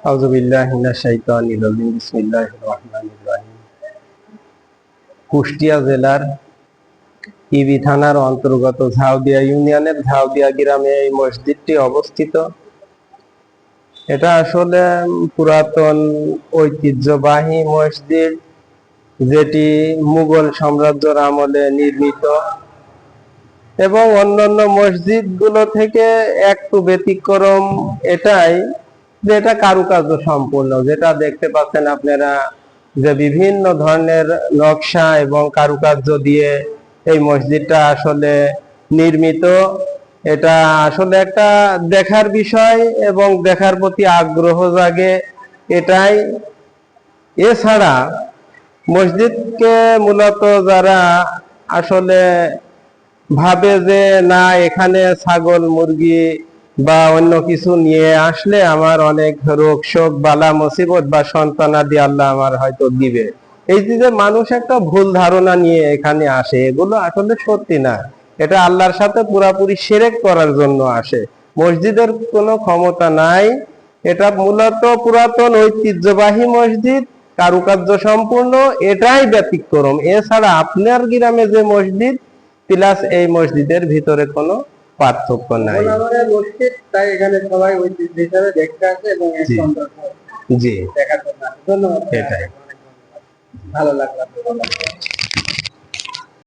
আউযু বিল্লাহি মিনাশ শাইতানির রাজিম। বিসমিল্লাহির রহমানির রহিম। কুষ্টিয়া জেলার ইবি থানার অন্তর্গত ঝাউদিয়া ইউনিয়নের ঝাউদিয়া গ্রামে এই মসজিদটি অবস্থিত। এটা আসলে পুরাতন ঐতিহ্যবাহী মসজিদ, যেটি মুঘল সাম্রাজ্যের আমলে নির্মিত এবং অন্যান্য মসজিদগুলো থেকে একটু ব্যতিক্রম এটাই যে এটা কারুকার্য সম্পূর্ণ। যেটা দেখতে পাচ্ছেন আপনারা, যে বিভিন্ন ধরনের নকশা এবং কারুকার্য দিয়ে এই মসজিদটা আসলে নির্মিত। এটা আসলে একটা দেখার বিষয় এবং দেখার প্রতি আগ্রহ জাগে এটাই। এছাড়া মসজিদকে মূলত যারা আসলে ভাবে যে না, এখানে ছাগল মুরগি বা অন্য কিছু নিয়ে আসলে আমার অনেক রোগ শোক বালা মুসিবত বা সন্তানাদি আল্লাহ আমার হয়তো দিবে, এই যে মানুষ একটা ভুল ধারণা নিয়ে এখানে আসে, এগুলো আসলে সত্যি না। এটা আল্লাহর সাথে পুরাপুরি শিরক করার জন্য আসে। মসজিদের কোনো ক্ষমতা নাই। এটা মূলত পুরাতন ঐতিহ্যবাহী মসজিদ, কারুকার্য সম্পূর্ণ, এটাই ব্যতিক্রম। এছাড়া আপনার গ্রামে যে মসজিদ প্লাস এই মসজিদের ভিতরে কোনো পার্থক্য নাই। মসজিদ, তাই এখানে সবাই ঐতিহ্য হিসাবে দেখতে আসে এবং জি, দেখার জন্য। ধন্যবাদ, এটাই। ভালো লাগলো।